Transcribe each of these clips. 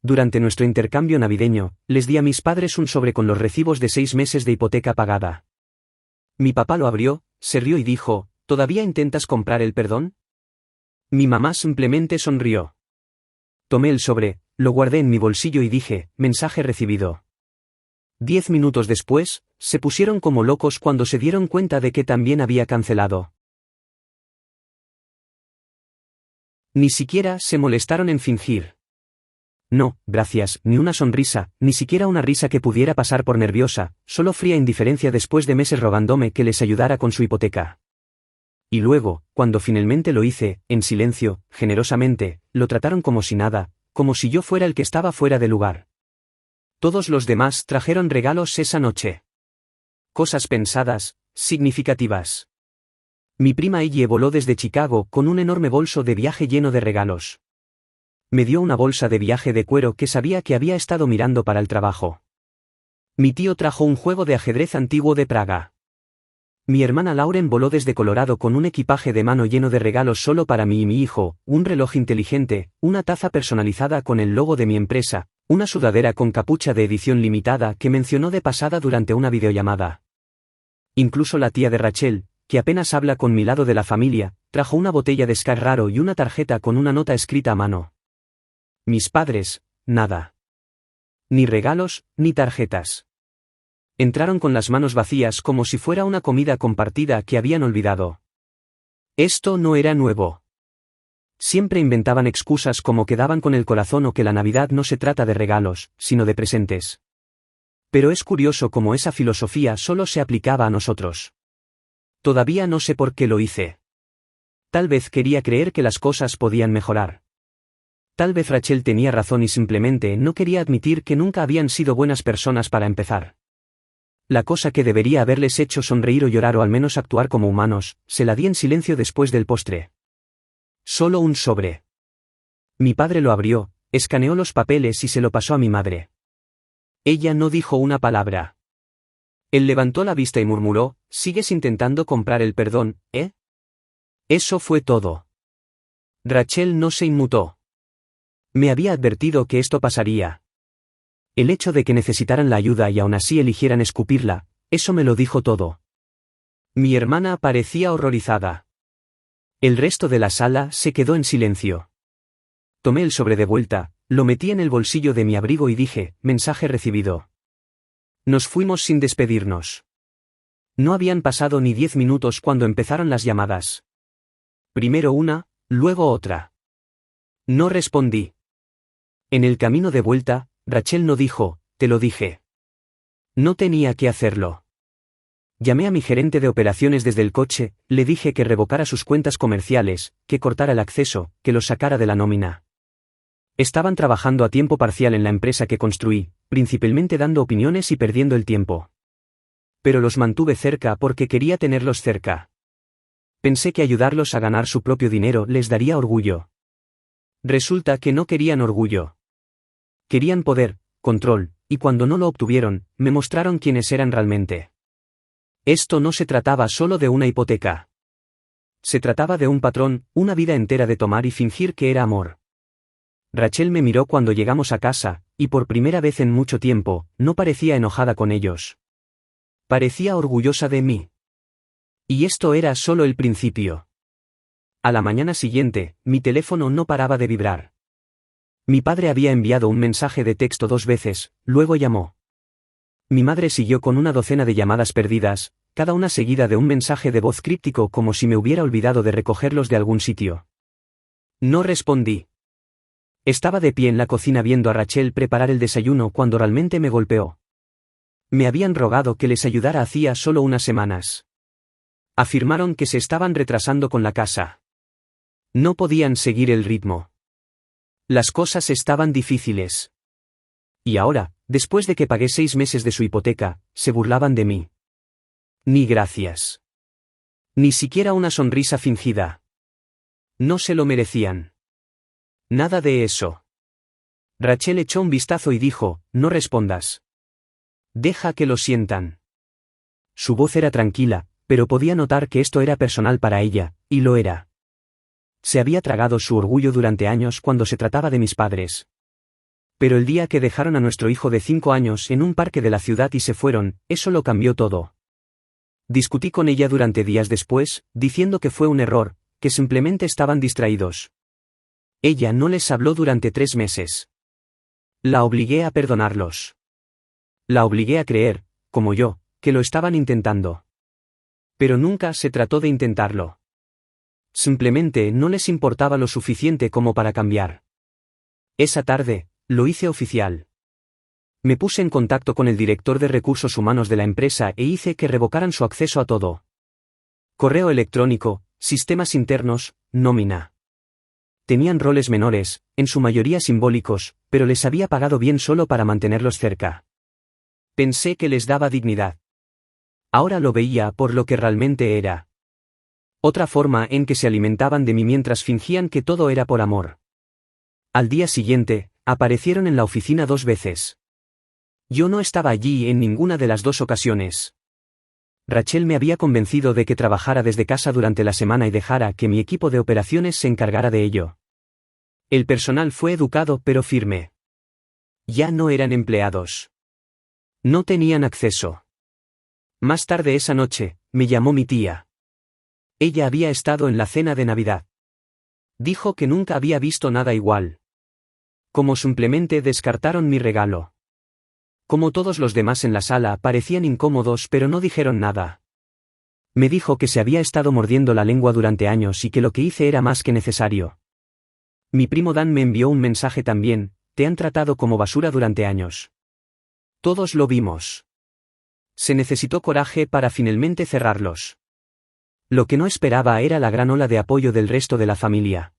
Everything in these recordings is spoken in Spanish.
Durante nuestro intercambio navideño, les di a mis padres un sobre con los recibos de 6 meses de hipoteca pagada. Mi papá lo abrió, se rió y dijo, ¿todavía intentas comprar el perdón? Mi mamá simplemente sonrió. Tomé el sobre, lo guardé en mi bolsillo y dije, mensaje recibido. 10 minutos después, se pusieron como locos cuando se dieron cuenta de que también había cancelado. Ni siquiera se molestaron en fingir. No, gracias, ni una sonrisa, ni siquiera una risa que pudiera pasar por nerviosa, solo fría indiferencia después de meses rogándome que les ayudara con su hipoteca. Y luego, cuando finalmente lo hice, en silencio, generosamente, lo trataron como si nada, como si yo fuera el que estaba fuera de lugar. Todos los demás trajeron regalos esa noche. Cosas pensadas, significativas. Mi prima Ellie voló desde Chicago con un enorme bolso de viaje lleno de regalos. Me dio una bolsa de viaje de cuero que sabía que había estado mirando para el trabajo. Mi tío trajo un juego de ajedrez antiguo de Praga. Mi hermana Lauren voló desde Colorado con un equipaje de mano lleno de regalos solo para mí y mi hijo, un reloj inteligente, una taza personalizada con el logo de mi empresa, una sudadera con capucha de edición limitada que mencionó de pasada durante una videollamada. Incluso la tía de Rachel, que apenas habla con mi lado de la familia, trajo una botella de Sky raro y una tarjeta con una nota escrita a mano. Mis padres, nada. Ni regalos, ni tarjetas. Entraron con las manos vacías como si fuera una comida compartida que habían olvidado. Esto no era nuevo. Siempre inventaban excusas como que daban con el corazón o que la Navidad no se trata de regalos, sino de presentes. Pero es curioso cómo esa filosofía solo se aplicaba a nosotros. Todavía no sé por qué lo hice. Tal vez quería creer que las cosas podían mejorar. Tal vez Rachel tenía razón y simplemente no quería admitir que nunca habían sido buenas personas para empezar. La cosa que debería haberles hecho sonreír o llorar o al menos actuar como humanos, se la di en silencio después del postre. Solo un sobre. Mi padre lo abrió, escaneó los papeles y se lo pasó a mi madre. Ella no dijo una palabra. Él levantó la vista y murmuró, ¿sigues intentando comprar el perdón, eh? Eso fue todo. Rachel no se inmutó. Me había advertido que esto pasaría. El hecho de que necesitaran la ayuda y aún así eligieran escupirla, eso me lo dijo todo. Mi hermana parecía horrorizada. El resto de la sala se quedó en silencio. Tomé el sobre de vuelta, lo metí en el bolsillo de mi abrigo y dije, mensaje recibido. Nos fuimos sin despedirnos. No habían pasado ni 10 minutos cuando empezaron las llamadas. Primero una, luego otra. No respondí. En el camino de vuelta, Rachel no dijo, te lo dije. No tenía que hacerlo. Llamé a mi gerente de operaciones desde el coche, le dije que revocara sus cuentas comerciales, que cortara el acceso, que los sacara de la nómina. Estaban trabajando a tiempo parcial en la empresa que construí, principalmente dando opiniones y perdiendo el tiempo. Pero los mantuve cerca porque quería tenerlos cerca. Pensé que ayudarlos a ganar su propio dinero les daría orgullo. Resulta que no querían orgullo. Querían poder, control, y cuando no lo obtuvieron, me mostraron quiénes eran realmente. Esto no se trataba solo de una hipoteca. Se trataba de un patrón, una vida entera de tomar y fingir que era amor. Rachel me miró cuando llegamos a casa, y por primera vez en mucho tiempo, no parecía enojada con ellos. Parecía orgullosa de mí. Y esto era solo el principio. A la mañana siguiente, mi teléfono no paraba de vibrar. Mi padre había enviado un mensaje de texto 2 veces, luego llamó. Mi madre siguió con una docena de llamadas perdidas, cada una seguida de un mensaje de voz críptico como si me hubiera olvidado de recogerlos de algún sitio. No respondí. Estaba de pie en la cocina viendo a Rachel preparar el desayuno cuando realmente me golpeó. Me habían rogado que les ayudara hacía solo unas semanas. Afirmaron que se estaban retrasando con la casa. No podían seguir el ritmo. Las cosas estaban difíciles. Y ahora, después de que pagué 6 meses de su hipoteca, se burlaban de mí. Ni gracias. Ni siquiera una sonrisa fingida. No se lo merecían. Nada de eso. Rachel echó un vistazo y dijo, no respondas. Deja que lo sientan. Su voz era tranquila, pero podía notar que esto era personal para ella, y lo era. Se había tragado su orgullo durante años cuando se trataba de mis padres. Pero el día que dejaron a nuestro hijo de 5 años en un parque de la ciudad y se fueron, eso lo cambió todo. Discutí con ella durante días después, diciendo que fue un error, que simplemente estaban distraídos. Ella no les habló durante 3 meses. La obligué a perdonarlos. La obligué a creer, como yo, que lo estaban intentando. Pero nunca se trató de intentarlo. Simplemente no les importaba lo suficiente como para cambiar. Esa tarde, lo hice oficial. Me puse en contacto con el director de recursos humanos de la empresa e hice que revocaran su acceso a todo. Correo electrónico, sistemas internos, nómina. Tenían roles menores, en su mayoría simbólicos, pero les había pagado bien solo para mantenerlos cerca. Pensé que les daba dignidad. Ahora lo veía por lo que realmente era. Otra forma en que se alimentaban de mí mientras fingían que todo era por amor. Al día siguiente, aparecieron en la oficina 2 veces. Yo no estaba allí en ninguna de las 2 ocasiones. Rachel me había convencido de que trabajara desde casa durante la semana y dejara que mi equipo de operaciones se encargara de ello. El personal fue educado pero firme. Ya no eran empleados. No tenían acceso. Más tarde esa noche, me llamó mi tía. Ella había estado en la cena de Navidad. Dijo que nunca había visto nada igual. Como simplemente descartaron mi regalo. Como todos los demás en la sala parecían incómodos pero no dijeron nada. Me dijo que se había estado mordiendo la lengua durante años y que lo que hice era más que necesario. Mi primo Dan me envió un mensaje también: te han tratado como basura durante años. Todos lo vimos. Se necesitó coraje para finalmente cerrarlos. Lo que no esperaba era la gran ola de apoyo del resto de la familia.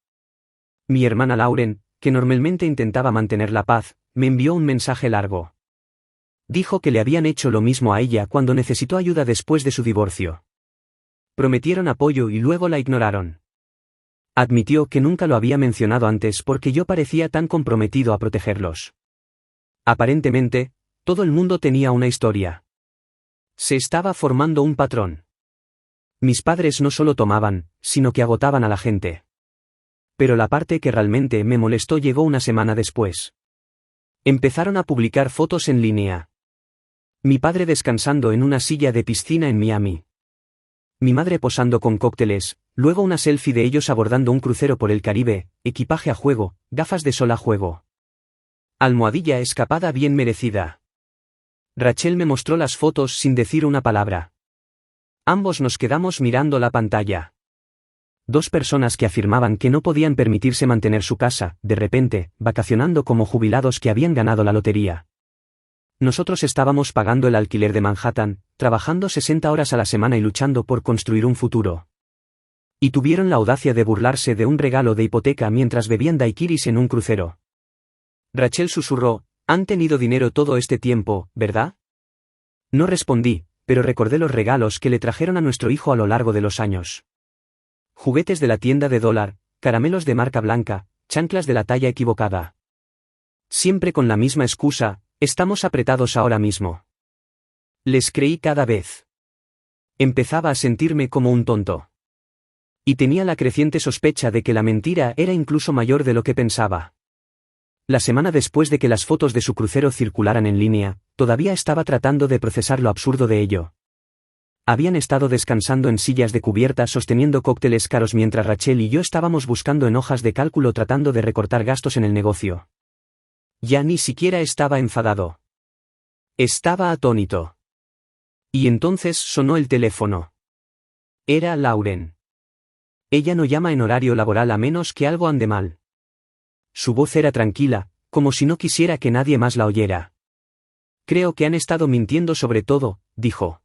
Mi hermana Lauren, que normalmente intentaba mantener la paz, me envió un mensaje largo. Dijo que le habían hecho lo mismo a ella cuando necesitó ayuda después de su divorcio. Prometieron apoyo y luego la ignoraron. Admitió que nunca lo había mencionado antes porque yo parecía tan comprometido a protegerlos. Aparentemente, todo el mundo tenía una historia. Se estaba formando un patrón. Mis padres no solo tomaban, sino que agotaban a la gente. Pero la parte que realmente me molestó llegó una semana después. Empezaron a publicar fotos en línea. Mi padre descansando en una silla de piscina en Miami. Mi madre posando con cócteles, luego una selfie de ellos abordando un crucero por el Caribe, equipaje a juego, gafas de sol a juego. Almohadilla escapada bien merecida. Rachel me mostró las fotos sin decir una palabra. Ambos nos quedamos mirando la pantalla. 2 personas que afirmaban que no podían permitirse mantener su casa, de repente, vacacionando como jubilados que habían ganado la lotería. Nosotros estábamos pagando el alquiler de Manhattan, trabajando 60 horas a la semana y luchando por construir un futuro. Y tuvieron la audacia de burlarse de un regalo de hipoteca mientras bebían daiquiris en un crucero. Rachel susurró: han tenido dinero todo este tiempo, ¿verdad? No respondí, pero recordé los regalos que le trajeron a nuestro hijo a lo largo de los años. Juguetes de la tienda de dólar, caramelos de marca blanca, chanclas de la talla equivocada. Siempre con la misma excusa: estamos apretados ahora mismo. Les creí cada vez. Empezaba a sentirme como un tonto. Y tenía la creciente sospecha de que la mentira era incluso mayor de lo que pensaba. La semana después de que las fotos de su crucero circularan en línea, todavía estaba tratando de procesar lo absurdo de ello. Habían estado descansando en sillas de cubierta sosteniendo cócteles caros mientras Rachel y yo estábamos buscando en hojas de cálculo tratando de recortar gastos en el negocio. Ya ni siquiera estaba enfadado. Estaba atónito. Y entonces sonó el teléfono. Era Lauren. Ella no llama en horario laboral a menos que algo ande mal. Su voz era tranquila, como si no quisiera que nadie más la oyera. Creo que han estado mintiendo sobre todo, dijo.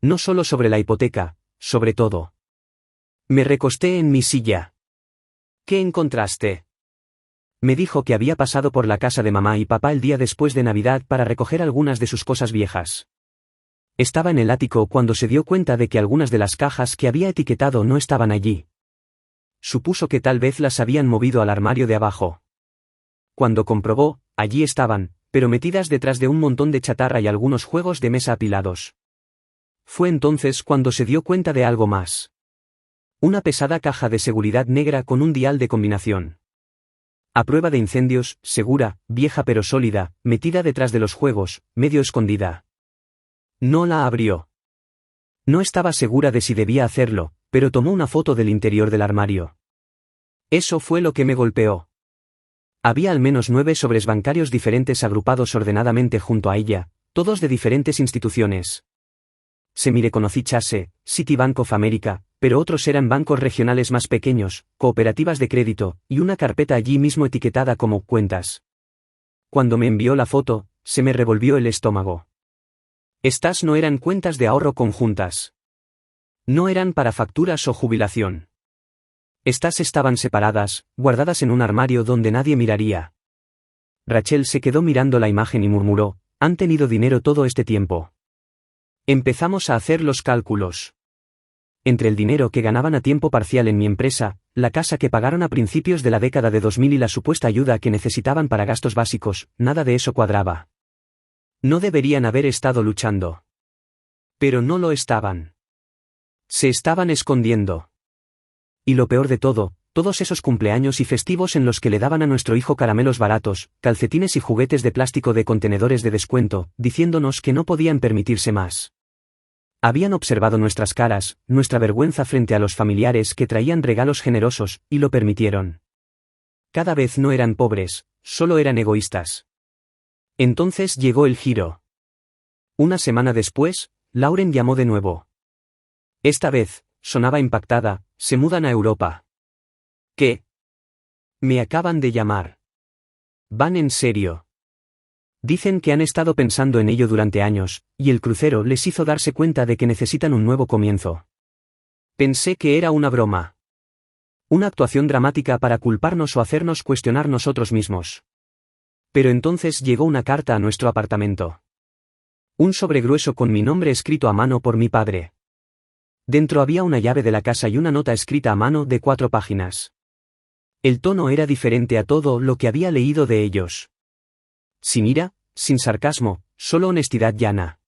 No solo sobre la hipoteca, sobre todo. Me recosté en mi silla. ¿Qué encontraste? Me dijo que había pasado por la casa de mamá y papá el día después de Navidad para recoger algunas de sus cosas viejas. Estaba en el ático cuando se dio cuenta de que algunas de las cajas que había etiquetado no estaban allí. Supuso que tal vez las habían movido al armario de abajo. Cuando comprobó, allí estaban, pero metidas detrás de un montón de chatarra y algunos juegos de mesa apilados. Fue entonces cuando se dio cuenta de algo más. Una pesada caja de seguridad negra con un dial de combinación. A prueba de incendios, segura, vieja pero sólida, metida detrás de los juegos, medio escondida. No la abrió. No estaba segura de si debía hacerlo, pero tomó una foto del interior del armario. Eso fue lo que me golpeó. Había al menos 9 sobres bancarios diferentes agrupados ordenadamente junto a ella, todos de diferentes instituciones. Se mire conocí Chase, Citibank of America, pero otros eran bancos regionales más pequeños, cooperativas de crédito, y una carpeta allí mismo etiquetada como cuentas. Cuando me envió la foto, se me revolvió el estómago. Estas no eran cuentas de ahorro conjuntas. No eran para facturas o jubilación. Estas estaban separadas, guardadas en un armario donde nadie miraría. Rachel se quedó mirando la imagen y murmuró, «Han tenido dinero todo este tiempo». Empezamos a hacer los cálculos. Entre el dinero que ganaban a tiempo parcial en mi empresa, la casa que pagaron a principios de la década de 2000 y la supuesta ayuda que necesitaban para gastos básicos, nada de eso cuadraba. No deberían haber estado luchando. Pero no lo estaban. Se estaban escondiendo. Y lo peor de todo, todos esos cumpleaños y festivos en los que le daban a nuestro hijo caramelos baratos, calcetines y juguetes de plástico de contenedores de descuento, diciéndonos que no podían permitirse más. Habían observado nuestras caras, nuestra vergüenza frente a los familiares que traían regalos generosos, y lo permitieron. Cada vez no eran pobres, solo eran egoístas. Entonces llegó el giro. Una semana después, Lauren llamó de nuevo. Esta vez, sonaba impactada, se mudan a Europa. ¿Qué? Me acaban de llamar. ¿Van en serio? Dicen que han estado pensando en ello durante años, y el crucero les hizo darse cuenta de que necesitan un nuevo comienzo. Pensé que era una broma. Una actuación dramática para culparnos o hacernos cuestionar nosotros mismos. Pero entonces llegó una carta a nuestro apartamento. Un sobre grueso con mi nombre escrito a mano por mi padre. Dentro había una llave de la casa y una nota escrita a mano de 4 páginas. El tono era diferente a todo lo que había leído de ellos. Sin ira, sin sarcasmo, solo honestidad llana.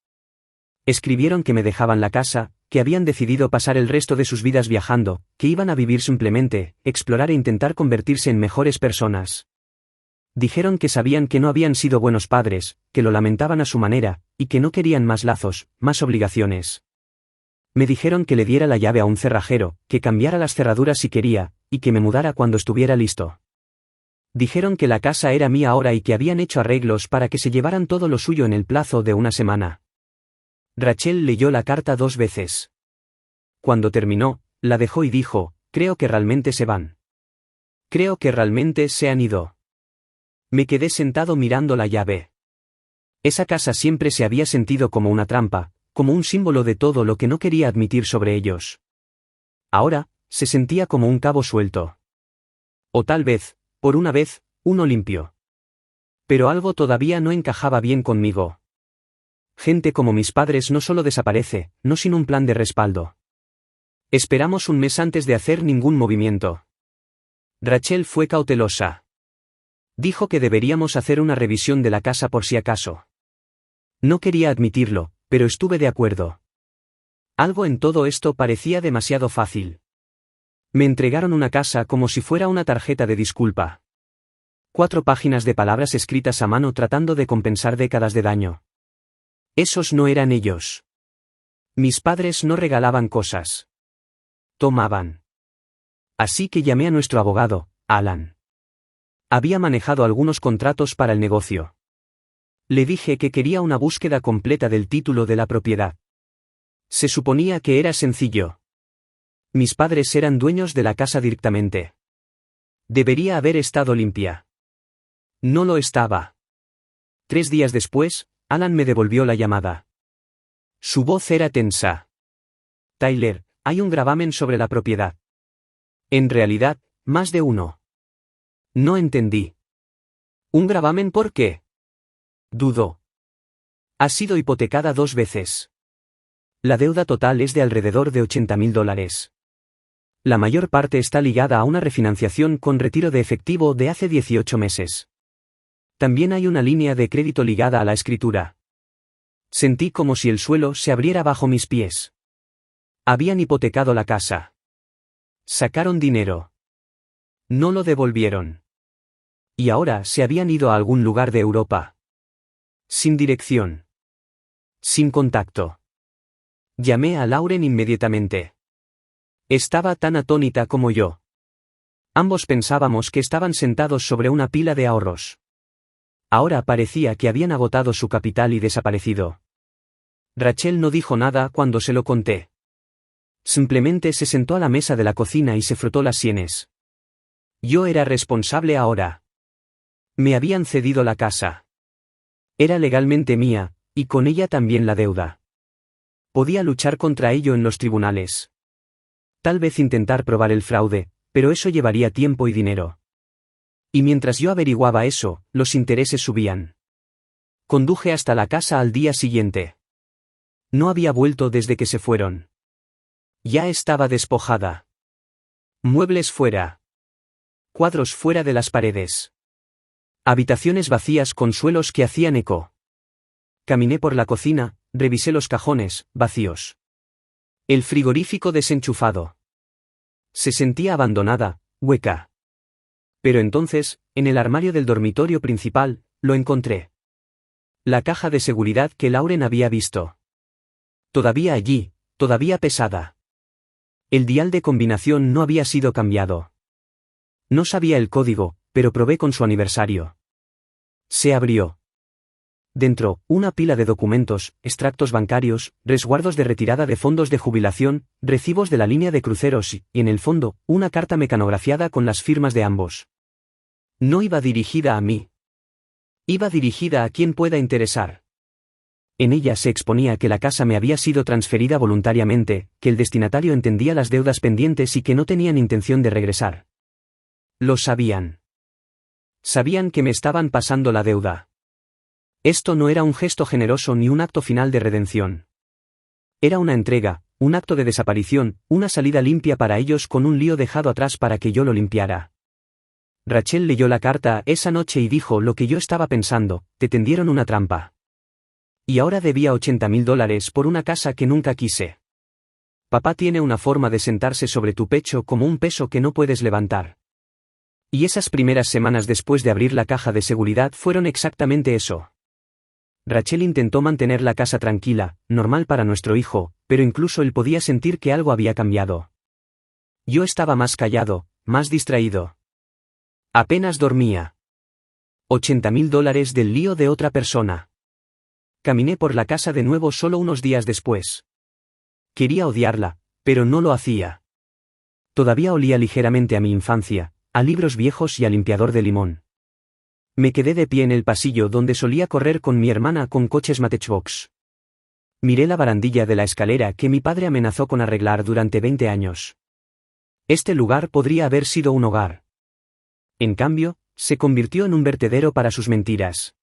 Escribieron que me dejaban la casa, que habían decidido pasar el resto de sus vidas viajando, que iban a vivir simplemente, explorar e intentar convertirse en mejores personas. Dijeron que sabían que no habían sido buenos padres, que lo lamentaban a su manera, y que no querían más lazos, más obligaciones. Me dijeron que le diera la llave a un cerrajero, que cambiara las cerraduras si quería, y que me mudara cuando estuviera listo. Dijeron que la casa era mía ahora y que habían hecho arreglos para que se llevaran todo lo suyo en el plazo de una semana. Rachel leyó la carta 2 veces. Cuando terminó, la dejó y dijo, creo que realmente se van. Creo que realmente se han ido. Me quedé sentado mirando la llave. Esa casa siempre se había sentido como una trampa, como un símbolo de todo lo que no quería admitir sobre ellos. Ahora, se sentía como un cabo suelto. O tal vez, por una vez, uno limpio. Pero algo todavía no encajaba bien conmigo. Gente como mis padres no solo desaparece, no sin un plan de respaldo. Esperamos un mes antes de hacer ningún movimiento. Rachel fue cautelosa. Dijo que deberíamos hacer una revisión de la casa por si acaso. No quería admitirlo, pero estuve de acuerdo. Algo en todo esto parecía demasiado fácil. Me entregaron una casa como si fuera una tarjeta de disculpa. 4 páginas de palabras escritas a mano tratando de compensar décadas de daño. Esos no eran ellos. Mis padres no regalaban cosas. Tomaban. Así que llamé a nuestro abogado, Alan. Había manejado algunos contratos para el negocio. Le dije que quería una búsqueda completa del título de la propiedad. Se suponía que era sencillo. Mis padres eran dueños de la casa directamente. Debería haber estado limpia. No lo estaba. 3 días después, Alan me devolvió la llamada. Su voz era tensa. Tyler, hay un gravamen sobre la propiedad. En realidad, más de uno. No entendí. ¿Un gravamen por qué? Dudó. Ha sido hipotecada 2 veces. La deuda total es de alrededor de $80,000. La mayor parte está ligada a una refinanciación con retiro de efectivo de hace 18 meses. También hay una línea de crédito ligada a la escritura. Sentí como si el suelo se abriera bajo mis pies. Habían hipotecado la casa. Sacaron dinero. No lo devolvieron. Y ahora se habían ido a algún lugar de Europa. Sin dirección. Sin contacto. Llamé a Lauren inmediatamente. Estaba tan atónita como yo. Ambos pensábamos que estaban sentados sobre una pila de ahorros. Ahora parecía que habían agotado su capital y desaparecido. Rachel no dijo nada cuando se lo conté. Simplemente se sentó a la mesa de la cocina y se frotó las sienes. Yo era responsable ahora. Me habían cedido la casa. Era legalmente mía, y con ella también la deuda. Podía luchar contra ello en los tribunales. Tal vez intentar probar el fraude, pero eso llevaría tiempo y dinero. Y mientras yo averiguaba eso, los intereses subían. Conduje hasta la casa al día siguiente. No había vuelto desde que se fueron. Ya estaba despojada. Muebles fuera. Cuadros fuera de las paredes. Habitaciones vacías con suelos que hacían eco. Caminé por la cocina, revisé los cajones, vacíos. El frigorífico desenchufado. Se sentía abandonada, hueca. Pero entonces, en el armario del dormitorio principal, lo encontré. La caja de seguridad que Lauren había visto. Todavía allí, todavía pesada. El dial de combinación no había sido cambiado. No sabía el código, pero probé con su aniversario. Se abrió. Dentro, una pila de documentos, extractos bancarios, resguardos de retirada de fondos de jubilación, recibos de la línea de cruceros y, en el fondo, una carta mecanografiada con las firmas de ambos. No iba dirigida a mí. Iba dirigida a quien pueda interesar. En ella se exponía que la casa me había sido transferida voluntariamente, que el destinatario entendía las deudas pendientes y que no tenían intención de regresar. Lo sabían. Sabían que me estaban pasando la deuda. Esto no era un gesto generoso ni un acto final de redención. Era una entrega, un acto de desaparición, una salida limpia para ellos con un lío dejado atrás para que yo lo limpiara. Rachel leyó la carta esa noche y dijo lo que yo estaba pensando: te tendieron una trampa. Y ahora debía $80,000 por una casa que nunca quise. Papá tiene una forma de sentarse sobre tu pecho como un peso que no puedes levantar. Y esas primeras semanas después de abrir la caja de seguridad fueron exactamente eso. Rachel intentó mantener la casa tranquila, normal para nuestro hijo, pero incluso él podía sentir que algo había cambiado. Yo estaba más callado, más distraído. Apenas dormía. $80,000 del lío de otra persona. Caminé por la casa de nuevo solo unos días después. Quería odiarla, pero no lo hacía. Todavía olía ligeramente a mi infancia, a libros viejos y a limpiador de limón. Me quedé de pie en el pasillo donde solía correr con mi hermana con coches Matchbox. Miré la barandilla de la escalera que mi padre amenazó con arreglar durante 20 años. Este lugar podría haber sido un hogar. En cambio, se convirtió en un vertedero para sus mentiras.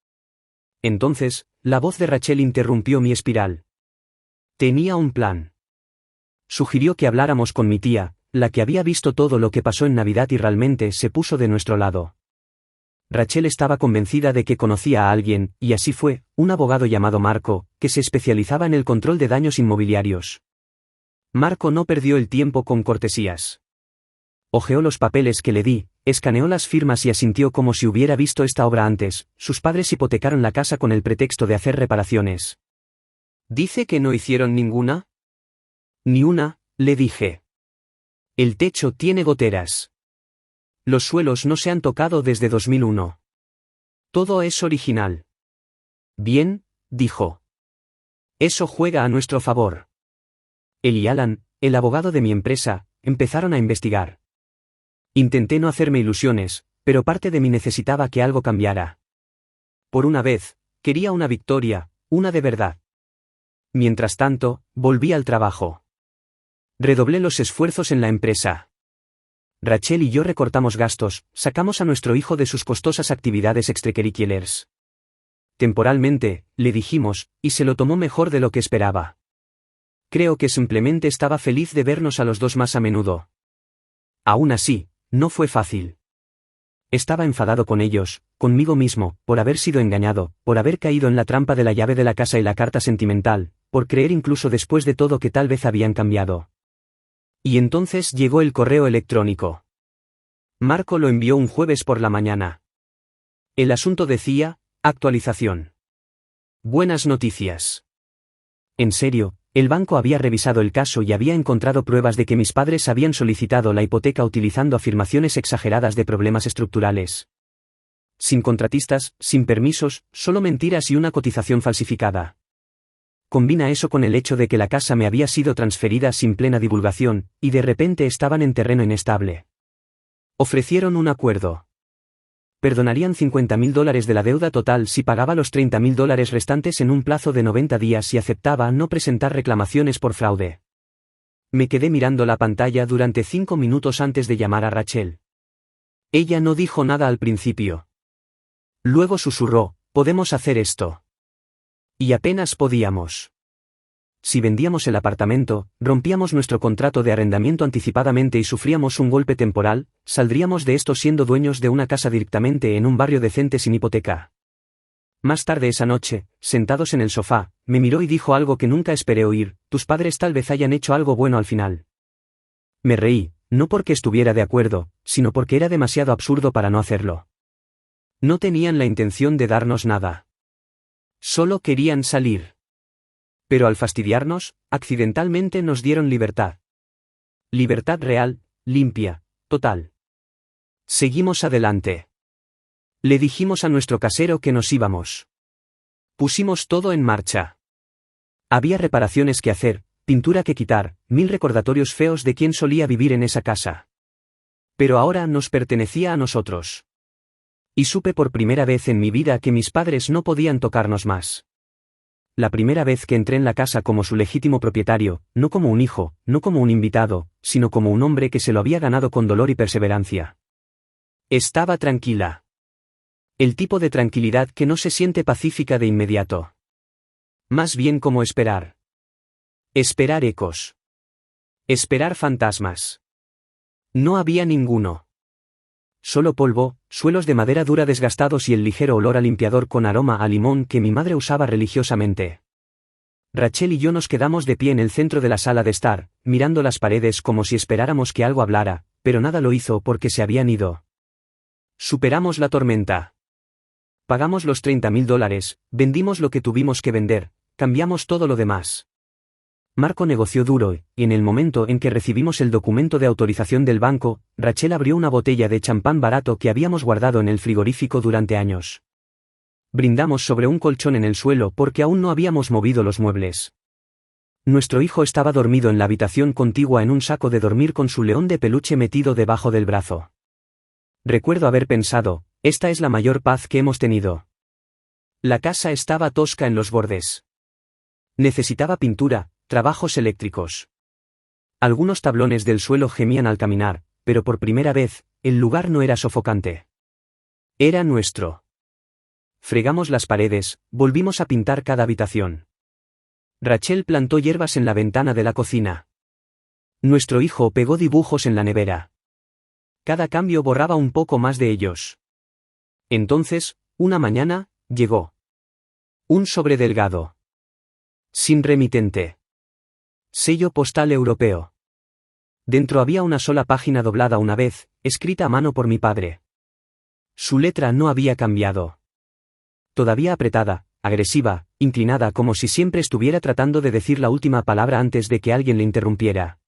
Entonces, la voz de Rachel interrumpió mi espiral. Tenía un plan. Sugirió que habláramos con mi tía, la que había visto todo lo que pasó en Navidad y realmente se puso de nuestro lado. Rachel estaba convencida de que conocía a alguien, y así fue, un abogado llamado Marco, que se especializaba en el control de daños inmobiliarios. Marco no perdió el tiempo con cortesías. Hojeó los papeles que le di, escaneó las firmas y asintió como si hubiera visto esta obra antes. Sus padres hipotecaron la casa con el pretexto de hacer reparaciones. ¿Dice que no hicieron ninguna? Ni una, le dije. El techo tiene goteras. Los suelos no se han tocado desde 2001. Todo es original. Bien, dijo. Eso juega a nuestro favor. Él y Alan, el abogado de mi empresa, empezaron a investigar. Intenté no hacerme ilusiones, pero parte de mí necesitaba que algo cambiara. Por una vez, quería una victoria, una de verdad. Mientras tanto, volví al trabajo. Redoblé los esfuerzos en la empresa. Rachel y yo recortamos gastos, sacamos a nuestro hijo de sus costosas actividades extracurriculares. Temporalmente, le dijimos, y se lo tomó mejor de lo que esperaba. Creo que simplemente estaba feliz de vernos a los dos más a menudo. Aún así, no fue fácil. Estaba enfadado con ellos, conmigo mismo, por haber sido engañado, por haber caído en la trampa de la llave de la casa y la carta sentimental, por creer incluso después de todo que tal vez habían cambiado. Y entonces llegó el correo electrónico. Marco lo envió un jueves por la mañana. El asunto decía, actualización. Buenas noticias. En serio, el banco había revisado el caso y había encontrado pruebas de que mis padres habían solicitado la hipoteca utilizando afirmaciones exageradas de problemas estructurales. Sin contratistas, sin permisos, solo mentiras y una cotización falsificada. Combina eso con el hecho de que la casa me había sido transferida sin plena divulgación, y de repente estaban en terreno inestable. Ofrecieron un acuerdo. Perdonarían $50.000 de la deuda total si pagaba los $30.000 restantes en un plazo de 90 días y aceptaba no presentar reclamaciones por fraude. Me quedé mirando la pantalla durante 5 minutos antes de llamar a Rachel. Ella no dijo nada al principio. Luego susurró, «Podemos hacer esto». Y apenas podíamos. Si vendíamos el apartamento, rompíamos nuestro contrato de arrendamiento anticipadamente y sufríamos un golpe temporal, saldríamos de esto siendo dueños de una casa directamente en un barrio decente sin hipoteca. Más tarde esa noche, sentados en el sofá, me miró y dijo algo que nunca esperé oír, «Tus padres tal vez hayan hecho algo bueno al final». Me reí, no porque estuviera de acuerdo, sino porque era demasiado absurdo para no hacerlo. No tenían la intención de darnos nada. Solo querían salir. Pero al fastidiarnos, accidentalmente nos dieron libertad. Libertad real, limpia, total. Seguimos adelante. Le dijimos a nuestro casero que nos íbamos. Pusimos todo en marcha. Había reparaciones que hacer, pintura que quitar, 1000 recordatorios feos de quién solía vivir en esa casa. Pero ahora nos pertenecía a nosotros. Y supe por primera vez en mi vida que mis padres no podían tocarnos más. La primera vez que entré en la casa como su legítimo propietario, no como un hijo, no como un invitado, sino como un hombre que se lo había ganado con dolor y perseverancia. Estaba tranquila. El tipo de tranquilidad que no se siente pacífica de inmediato. Más bien como esperar. Esperar ecos. Esperar fantasmas. No había ninguno. Solo polvo, suelos de madera dura desgastados y el ligero olor a limpiador con aroma a limón que mi madre usaba religiosamente. Rachel y yo nos quedamos de pie en el centro de la sala de estar, mirando las paredes como si esperáramos que algo hablara, pero nada lo hizo porque se habían ido. Superamos la tormenta. Pagamos los $30.000, vendimos lo que tuvimos que vender, cambiamos todo lo demás. Marco negoció duro, y en el momento en que recibimos el documento de autorización del banco, Rachel abrió una botella de champán barato que habíamos guardado en el frigorífico durante años. Brindamos sobre un colchón en el suelo porque aún no habíamos movido los muebles. Nuestro hijo estaba dormido en la habitación contigua en un saco de dormir con su león de peluche metido debajo del brazo. Recuerdo haber pensado, esta es la mayor paz que hemos tenido. La casa estaba tosca en los bordes. Necesitaba pintura, trabajos eléctricos. Algunos tablones del suelo gemían al caminar, pero por primera vez, el lugar no era sofocante. Era nuestro. Fregamos las paredes, volvimos a pintar cada habitación. Rachel plantó hierbas en la ventana de la cocina. Nuestro hijo pegó dibujos en la nevera. Cada cambio borraba un poco más de ellos. Entonces, una mañana, llegó. Un sobre delgado. Sin remitente. Sello postal europeo. Dentro había una sola página doblada una vez, escrita a mano por mi padre. Su letra no había cambiado. Todavía apretada, agresiva, inclinada como si siempre estuviera tratando de decir la última palabra antes de que alguien le interrumpiera.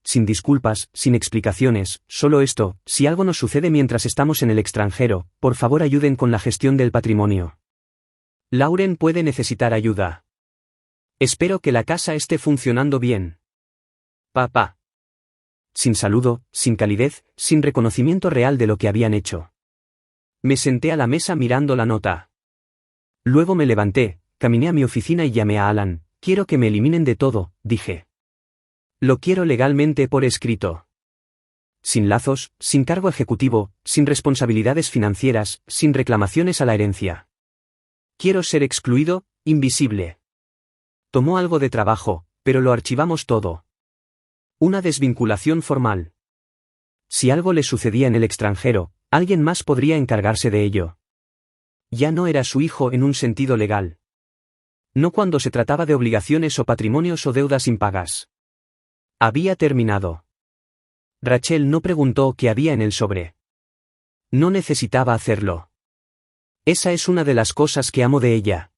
Sin disculpas, sin explicaciones, solo esto, si algo nos sucede mientras estamos en el extranjero, por favor ayuden con la gestión del patrimonio. Lauren puede necesitar ayuda. Espero que la casa esté funcionando bien. Papá. Sin saludo, sin calidez, sin reconocimiento real de lo que habían hecho. Me senté a la mesa mirando la nota. Luego me levanté, caminé a mi oficina y llamé a Alan. Quiero que me eliminen de todo, dije. Lo quiero legalmente por escrito. Sin lazos, sin cargo ejecutivo, sin responsabilidades financieras, sin reclamaciones a la herencia. Quiero ser excluido, invisible. Tomó algo de trabajo, pero lo archivamos todo. Una desvinculación formal. Si algo le sucedía en el extranjero, alguien más podría encargarse de ello. Ya no era su hijo en un sentido legal. No cuando se trataba de obligaciones o patrimonios o deudas impagas. Había terminado. Rachel no preguntó qué había en el sobre. No necesitaba hacerlo. Esa es una de las cosas que amo de ella.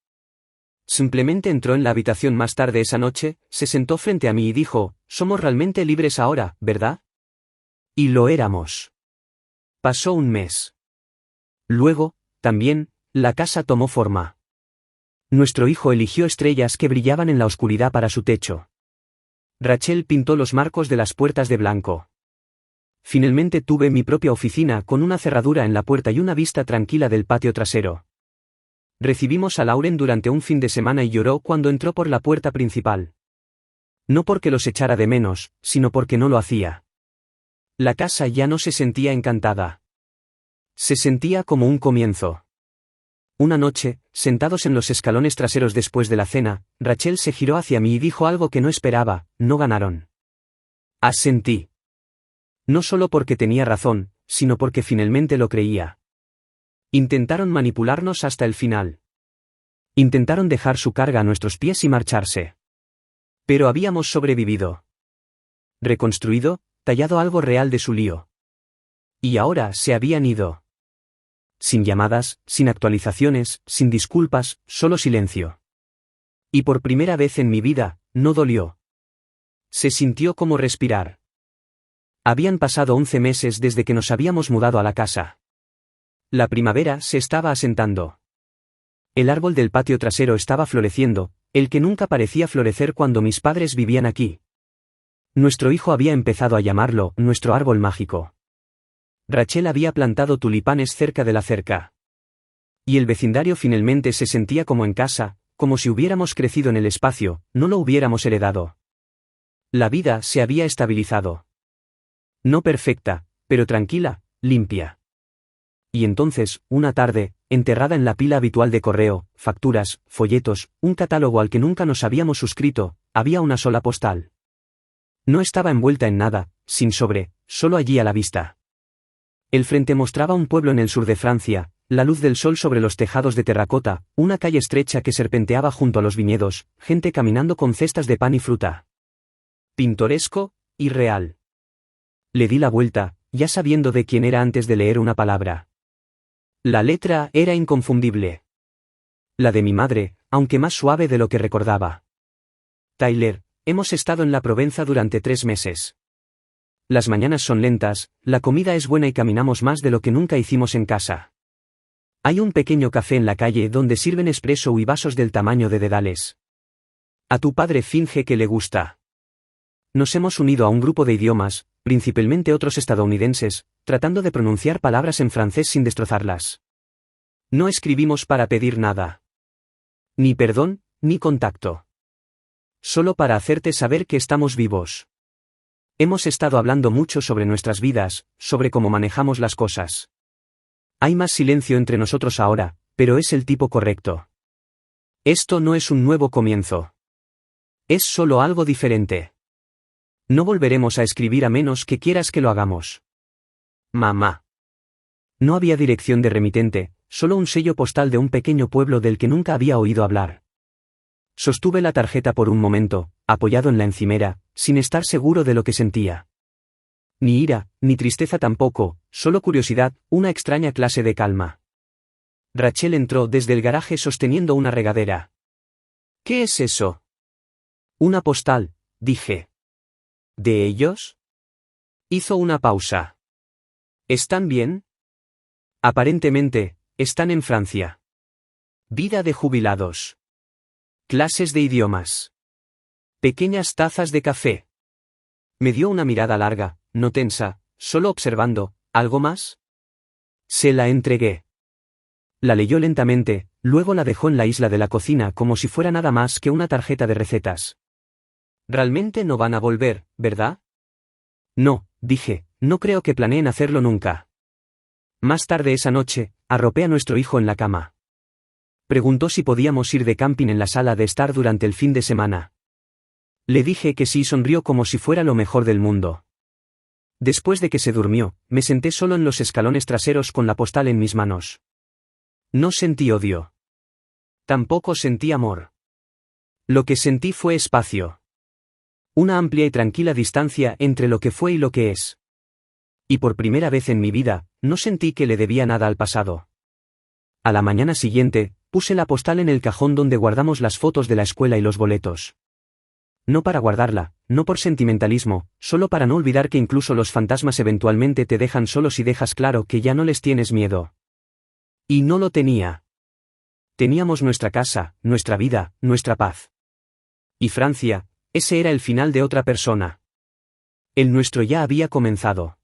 Simplemente entró en la habitación más tarde esa noche, se sentó frente a mí y dijo, somos realmente libres ahora, ¿verdad? Y lo éramos. Pasó un mes. Luego, también, la casa tomó forma. Nuestro hijo eligió estrellas que brillaban en la oscuridad para su techo. Rachel pintó los marcos de las puertas de blanco. Finalmente tuve mi propia oficina con una cerradura en la puerta y una vista tranquila del patio trasero. Recibimos a Lauren durante un fin de semana y lloró cuando entró por la puerta principal. No porque los echara de menos, sino porque no lo hacía. La casa ya no se sentía encantada. Se sentía como un comienzo. Una noche, sentados en los escalones traseros después de la cena, Rachel se giró hacia mí y dijo algo que no esperaba, no ganaron. Asentí. No solo porque tenía razón, sino porque finalmente lo creía. Intentaron manipularnos hasta el final. Intentaron dejar su carga a nuestros pies y marcharse. Pero habíamos sobrevivido. Reconstruido, tallado algo real de su lío. Y ahora se habían ido. Sin llamadas, sin actualizaciones, sin disculpas, solo silencio. Y por primera vez en mi vida, no dolió. Se sintió como respirar. Habían pasado 11 meses desde que nos habíamos mudado a la casa. La primavera se estaba asentando. El árbol del patio trasero estaba floreciendo, el que nunca parecía florecer cuando mis padres vivían aquí. Nuestro hijo había empezado a llamarlo nuestro árbol mágico. Rachel había plantado tulipanes cerca de la cerca. Y el vecindario finalmente se sentía como en casa, como si hubiéramos crecido en el espacio, no lo hubiéramos heredado. La vida se había estabilizado. No perfecta, pero tranquila, limpia. Y entonces, una tarde, enterrada en la pila habitual de correo, facturas, folletos, un catálogo al que nunca nos habíamos suscrito, había una sola postal. No estaba envuelta en nada, sin sobre, solo allí a la vista. El frente mostraba un pueblo en el sur de Francia, la luz del sol sobre los tejados de terracota, una calle estrecha que serpenteaba junto a los viñedos, gente caminando con cestas de pan y fruta. Pintoresco, y real. Le di la vuelta, ya sabiendo de quién era antes de leer una palabra. La letra era inconfundible. La de mi madre, aunque más suave de lo que recordaba. Tyler, hemos estado en la Provenza durante 3 meses. Las mañanas son lentas, la comida es buena y caminamos más de lo que nunca hicimos en casa. Hay un pequeño café en la calle donde sirven espresso y vasos del tamaño de dedales. A tu padre finge que le gusta. Nos hemos unido a un grupo de idiomas, principalmente otros estadounidenses, tratando de pronunciar palabras en francés sin destrozarlas. No escribimos para pedir nada. Ni perdón, ni contacto. Solo para hacerte saber que estamos vivos. Hemos estado hablando mucho sobre nuestras vidas, sobre cómo manejamos las cosas. Hay más silencio entre nosotros ahora, pero es el tipo correcto. Esto no es un nuevo comienzo. Es solo algo diferente. No volveremos a escribir a menos que quieras que lo hagamos. Mamá. No había dirección de remitente, solo un sello postal de un pequeño pueblo del que nunca había oído hablar. Sostuve la tarjeta por un momento, apoyado en la encimera, sin estar seguro de lo que sentía. Ni ira, ni tristeza tampoco, solo curiosidad, una extraña clase de calma. Rachel entró desde el garaje sosteniendo una regadera. ¿Qué es eso? Una postal, dije. ¿De ellos? Hizo una pausa. ¿Están bien? Aparentemente, están en Francia. Vida de jubilados. Clases de idiomas. Pequeñas tazas de café. Me dio una mirada larga, no tensa, solo observando. ¿Algo más? Se la entregué. La leyó lentamente, luego la dejó en la isla de la cocina como si fuera nada más que una tarjeta de recetas. Realmente no van a volver, ¿verdad? No, dije, no creo que planeen hacerlo nunca. Más tarde esa noche, arropé a nuestro hijo en la cama. Preguntó si podíamos ir de camping en la sala de estar durante el fin de semana. Le dije que sí y sonrió como si fuera lo mejor del mundo. Después de que se durmió, me senté solo en los escalones traseros con la postal en mis manos. No sentí odio. Tampoco sentí amor. Lo que sentí fue espacio. Una amplia y tranquila distancia entre lo que fue y lo que es. Y por primera vez en mi vida, no sentí que le debía nada al pasado. A la mañana siguiente, puse la postal en el cajón donde guardamos las fotos de la escuela y los boletos. No para guardarla, no por sentimentalismo, solo para no olvidar que incluso los fantasmas eventualmente te dejan solo si dejas claro que ya no les tienes miedo. Y no lo tenía. Teníamos nuestra casa, nuestra vida, nuestra paz. Y Francia, ese era el final de otra persona. El nuestro ya había comenzado.